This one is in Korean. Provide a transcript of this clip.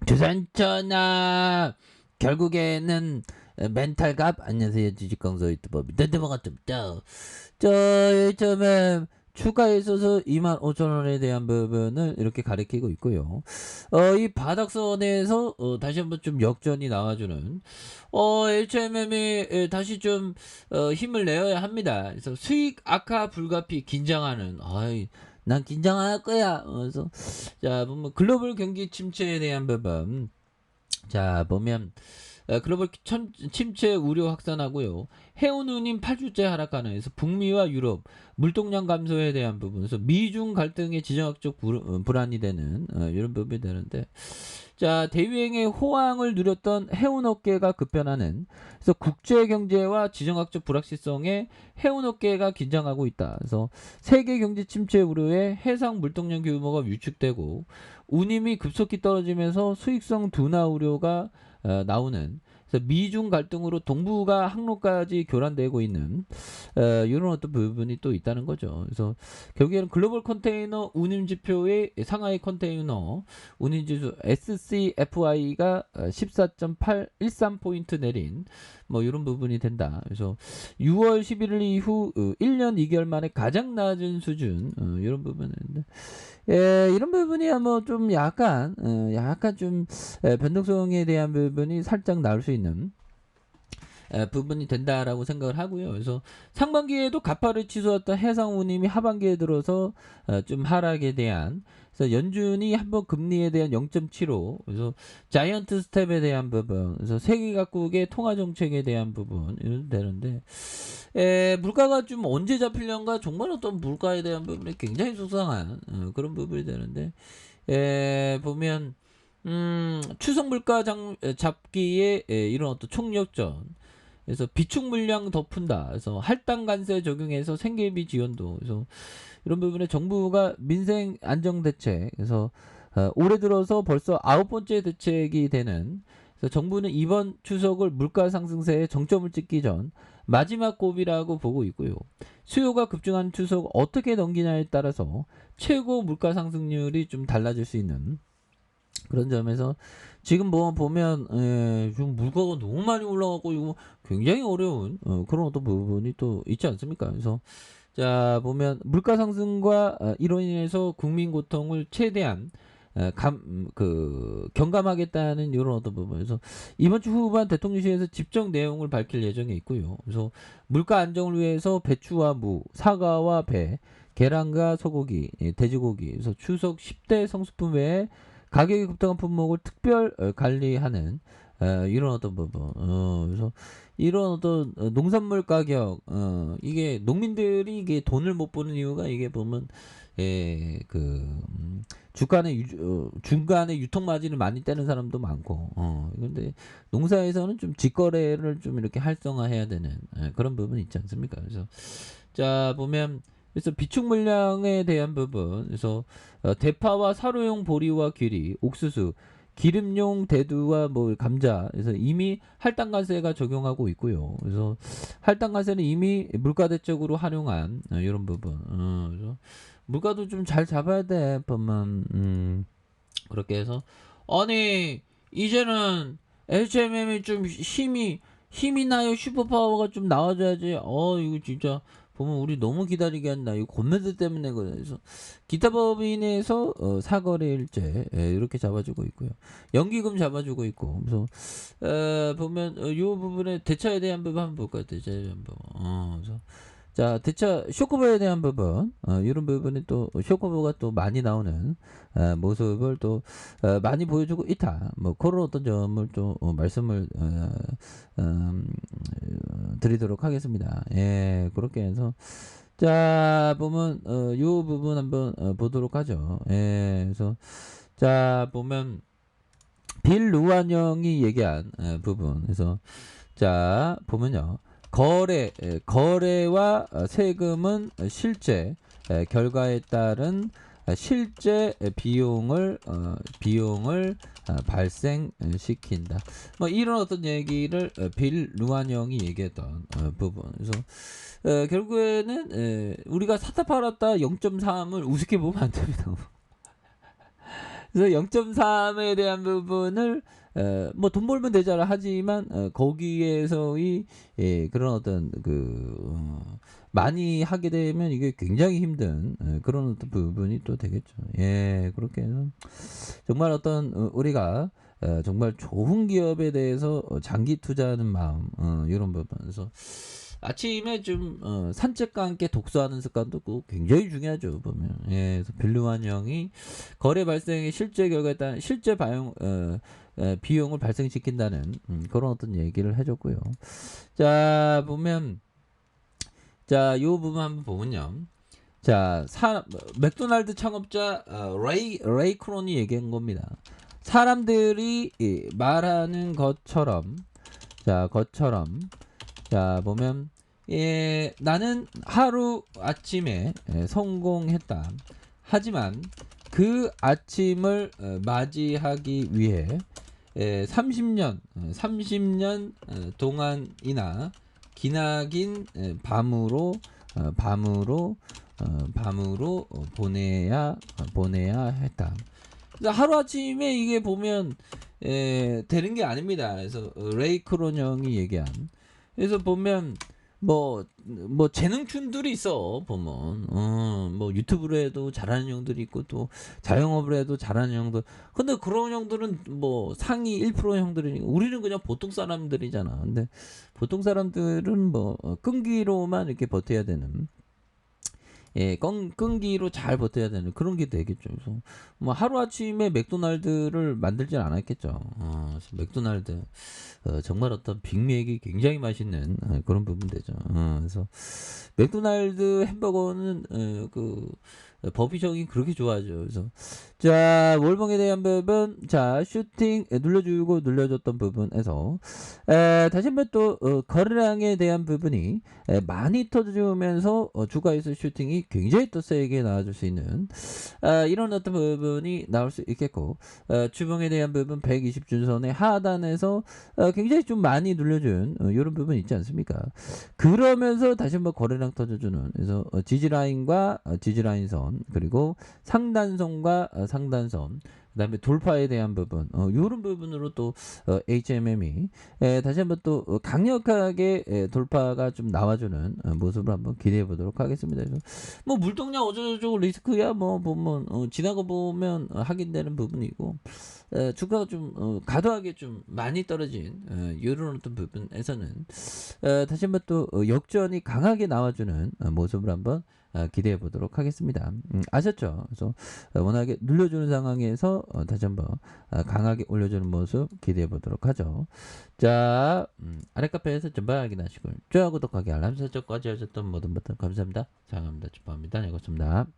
조선천하 결국에는 멘탈갑 안녕하세요 주식강서 유튜버 밑단대방아 좀저 처음에 추가에 있어서 25,000원에 대한 부분을 이렇게 가리키고 있고요. 이 바닥선에서 다시 한번 좀 역전이 나와주는 HMM이 다시 좀 힘을 내어야 합니다. 그래서 수익 악화 불가피 긴장하는 난 긴장 안 할 거야. 그래서 자 보면 글로벌 경기 침체에 대한 부분 자 보면 글로벌 침체 우려 확산하고요. 해운운임 8주째 하락하는 그래서 북미와 유럽 물동량 감소에 대한 부분 그래서 미중 갈등의 지정학적 불안이 되는 이런 부분이 되는데 자 대유행의 호황을 누렸던 해운업계가 급변하는 그래서 국제경제와 지정학적 불확실성에 해운업계가 긴장하고 있다. 그래서 세계 경제 침체 우려에 해상 물동량 규모가 위축되고 운임이 급속히 떨어지면서 수익성 둔화 우려가 나오는 그래서 미중 갈등으로 동북아 항로까지 교란되고 있는 이런 어떤 부분이 또 있다는 거죠. 그래서 결국에는 글로벌 컨테이너 운임 지표의 상하이 컨테이너 운임 지수 SCFI가 14.813포인트 내린 뭐 이런 부분이 된다. 그래서 6월 11일 이후 1년 2개월 만에 가장 낮은 수준 이런 부분인데 이런 부분이야 뭐 좀 약간 좀 변동성에 대한 부분이 살짝 나올 수 있는 부분이 된다라고 생각을 하고요. 그래서 상반기에도 가파를 치솟았던 해상운임이 하반기에 들어서 좀 하락에 대한 그래서 연준이 한번 금리에 대한 0.75 그래서 자이언트 스텝에 대한 부분 그래서 세계 각국의 통화 정책에 대한 부분 이런 되는데 물가가 좀 언제 잡히려는가 정말 어떤 물가에 대한 부분이 굉장히 속상한 그런 부분이 되는데 보면 추석 물가 잡기에 이런 어떤 총력전 그래서 비축 물량 더 푼다. 그래서 할당 관세 적용해서 생계비 지원도. 그래서 이런 부분에 정부가 민생 안정 대책. 그래서 올해 들어서 벌써 9번째 대책이 되는. 그래서 정부는 이번 추석을 물가 상승세에 정점을 찍기 전 마지막 고비라고 보고 있고요. 수요가 급증한 추석 어떻게 넘기냐에 따라서 최고 물가 상승률이 좀 달라질 수 있는 그런 점에서 지금 뭐 보면 좀 물가가 너무 많이 올라가고 이거 굉장히 어려운 그런 어떤 부분이 또 있지 않습니까? 그래서 자 보면 물가 상승과 이로 인해서 국민 고통을 최대한 경감하겠다는 이런 어떤 부분에서 이번 주 후반 대통령실에서 집정 내용을 밝힐 예정에 있고요. 그래서 물가 안정을 위해서 배추와 무, 사과와 배, 계란과 소고기, 돼지고기, 그래서 추석 10대 성수품 외에 가격이 급등한 품목을 특별 관리하는 이런 어떤 부분. 그래서 이런 어떤 농산물 가격 이게 농민들이 이게 돈을 못 버는 이유가 이게 보면 주간에 중간에 유통 마진을 많이 떼는 사람도 많고 근데 농사에서는 좀 직거래를 좀 이렇게 활성화해야 되는 그런 부분이 있지 않습니까? 그래서 자 보면 그래서 비축 물량에 대한 부분 그래서 대파와 사료용 보리와 귀리, 옥수수, 기름용 대두와 뭐 감자 그래서 이미 할당관세가 적용하고 있고요. 그래서 할당관세는 이미 물가 대책으로 활용한 이런 부분. 그래서 물가도 좀 잘 잡아야 돼. 보면 그렇게 해서 아니 이제는 HMM이 좀 힘이 나요. 슈퍼파워가 좀 나와줘야지. 이거 진짜 보면 우리 너무 기다리게 한다. 이거 권매들 때문에 그래서 기타 법인에서 사거래일제 이렇게 잡아주고 있고요. 연기금 잡아주고 있고 그래서 보면 이 부분에 대차에 대한 부분 한번 볼까요? 대차에 대한 부분. 그래서 자, 대차 쇼크버에 대한 부분, 이런 부분이 또 쇼크버가 또 많이 나오는 모습을 또 많이 보여주고 있다. 뭐 그런 어떤 점을 또 말씀을 드리도록 하겠습니다. 예, 그렇게 해서 자 보면 요 부분 한번 보도록 하죠. 예, 그래서 자 보면 빌 루안영이 얘기한 부분, 그래서 자 보면요. 거래와 세금은 실제 결과에 따른 실제 비용을 발생시킨다. 뭐 이런 어떤 얘기를 빌 루안영이 얘기했던 부분. 그래서 결국에는 우리가 사다 팔았다 0.3을 우습게 보면 안 됩니다. 그래서 0.3에 대한 부분을 뭐 돈 벌면 되잖아 하지만 거기에서의 그런 어떤 많이 하게 되면 이게 굉장히 힘든 그런 어떤 부분이 또 되겠죠. 예, 그렇게 해서 정말 어떤 우리가 정말 좋은 기업에 대해서 장기 투자하는 마음 이런 부분. 그래서 아침에 좀 산책과 함께 독서하는 습관도 굉장히 중요하죠 보면. 예, 그래서 밸류환영이 거래 발생의 실제 결과에 따른 실제 비용을 발생시킨다는 그런 어떤 얘기를 해줬고요. 자 보면 요 부분 한번 보면요. 자 맥도날드 창업자 레이 크론이 얘기한 겁니다. 사람들이 말하는 것처럼 자 보면 나는 하루 아침에 성공했다. 하지만 그 아침을 맞이하기 위해 30년 동안이나 기나긴 밤으로 보내야 했다. 하루 아침에 이게 보면 되는 게 아닙니다. 그래서 레이 크론 형이 얘기한. 그래서 보면 뭐 재능충들이 있어 보면 뭐 유튜브로 해도 잘하는 형들이 있고 또 자영업을 해도 잘하는 형들. 근데 그런 형들은 뭐 상위 1% 형들이니까 우리는 그냥 보통 사람들이잖아. 근데 보통 사람들은 뭐 끈기로만 이렇게 버텨야 되는. 끈기로 잘 버텨야 되는 그런 게 되겠죠. 그래서 뭐 하루아침에 맥도날드를 만들진 않았겠죠. 그래서 맥도날드 정말 어떤 빅맥이 굉장히 맛있는 그런 부분 되죠. 그래서 맥도날드 햄버거는 버피형이 그렇게 좋아하죠. 그래서 자 월봉에 대한 부분 슈팅 눌러주고 눌려줬던 부분에서 다시 한번 또 거래량에 대한 부분이 많이 터져주면서 주가에서 슈팅이 굉장히 또 세게 나와줄 수 있는 이런 어떤 부분이 나올 수 있겠고 주봉에 대한 부분 120준선의 하단에서 굉장히 좀 많이 눌려준 이런 부분 있지 않습니까? 그러면서 다시 한번 거래량 터져주는 그래서 지지라인과 지지라인선 그리고 상단선과 상단선 그다음에 돌파에 대한 부분 이런 부분으로 또 HMM이 다시 한번 또 강력하게 돌파가 좀 나와주는 모습을 한번 기대해 보도록 하겠습니다. 그래서 뭐 물동량 어쩌고저쩌고 리스크야 뭐 보면 지나고 보면 확인되는 부분이고 주가가 좀 과도하게 좀 많이 떨어진 이런 어떤 부분에서는 다시 한번 또 역전이 강하게 나와주는 모습을 한번 기대해 보도록 하겠습니다. 아셨죠? 그래서 워낙에 눌려주는 상황에서 다시 한번 강하게 올려주는 모습 기대해 보도록 하죠. 자, 아래 카페에서 전방 확인하시고 좋아요, 구독하기, 알람 설정까지 하셨던 모든 분들 감사합니다. 사랑합니다. 축복합니다. 네, 고맙습니다.